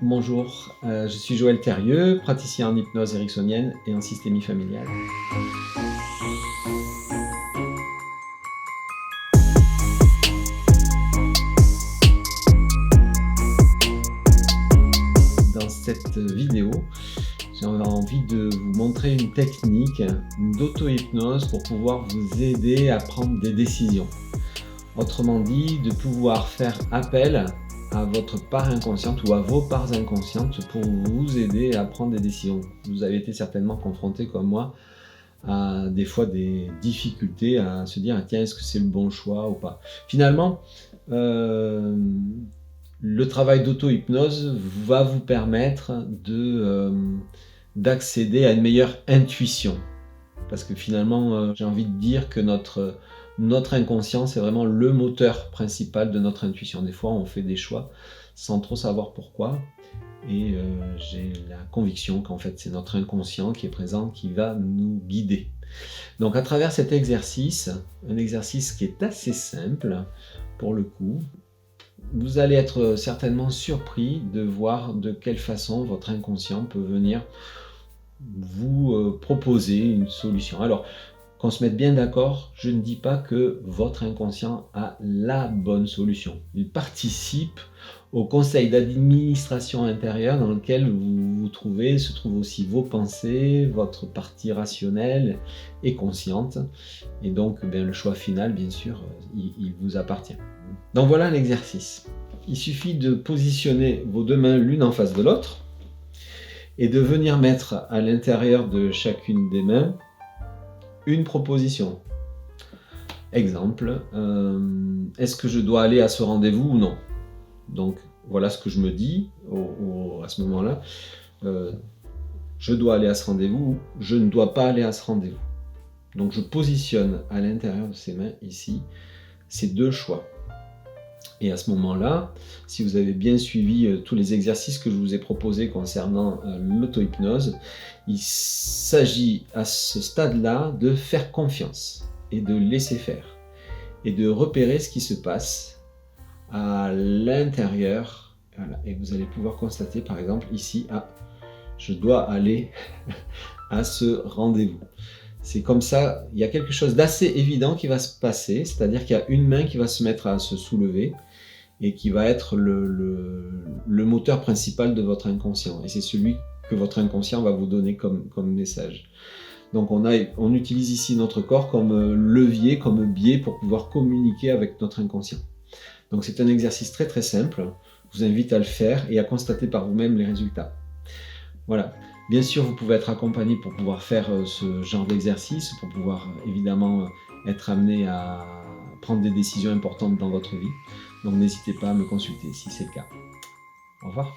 Bonjour, je suis Joël Thérieux, praticien en hypnose ericksonienne et en systémie familiale. Dans cette vidéo, j'ai envie de vous montrer une technique d'auto-hypnose pour pouvoir vous aider à prendre des décisions. Autrement dit, de pouvoir faire appel à votre part inconsciente ou à vos parts inconscientes pour vous aider à prendre des décisions. Vous avez été certainement confronté, comme moi, à des fois des difficultés à se dire: tiens, est-ce que c'est le bon choix ou pas? Finalement, le travail d'auto-hypnose va vous permettre d'accéder à une meilleure intuition. Parce que finalement, j'ai envie de dire que notre inconscient, c'est vraiment le moteur principal de notre intuition. Des fois, on fait des choix sans trop savoir pourquoi. Et j'ai la conviction qu'en fait, c'est notre inconscient qui est présent, qui va nous guider. Donc à travers cet exercice, un exercice qui est assez simple pour le coup, vous allez être certainement surpris de voir de quelle façon votre inconscient peut venir vous proposer une solution. Alors, qu'on se mette bien d'accord, je ne dis pas que votre inconscient a la bonne solution. Il participe au conseil d'administration intérieur dans lequel vous vous trouvez, se trouvent aussi vos pensées, votre partie rationnelle et consciente. Et donc, le choix final, bien sûr, il vous appartient. Donc voilà l'exercice. Il suffit de positionner vos deux mains l'une en face de l'autre et de venir mettre à l'intérieur de chacune des mains une proposition. Exemple, est-ce que je dois aller à ce rendez-vous ou non? Donc voilà ce que je me dis à ce moment-là. Je dois aller à ce rendez-vous ou je ne dois pas aller à ce rendez-vous. Donc je positionne à l'intérieur de ces mains ici ces deux choix. Et à ce moment-là, si vous avez bien suivi tous les exercices que je vous ai proposés concernant l'auto-hypnose, il s'agit à ce stade-là de faire confiance et de laisser faire et de repérer ce qui se passe à l'intérieur. Voilà. Et vous allez pouvoir constater par exemple ici, je dois aller à ce rendez-vous. C'est comme ça, il y a quelque chose d'assez évident qui va se passer, c'est-à-dire qu'il y a une main qui va se mettre à se soulever et qui va être le moteur principal de votre inconscient. Et c'est celui que votre inconscient va vous donner comme message. Donc on utilise ici notre corps comme levier, comme biais pour pouvoir communiquer avec notre inconscient. Donc c'est un exercice très très simple. Je vous invite à le faire et à constater par vous-même les résultats. Voilà. Bien sûr, vous pouvez être accompagné pour pouvoir faire ce genre d'exercice, pour pouvoir évidemment être amené à prendre des décisions importantes dans votre vie. Donc n'hésitez pas à me consulter si c'est le cas. Au revoir.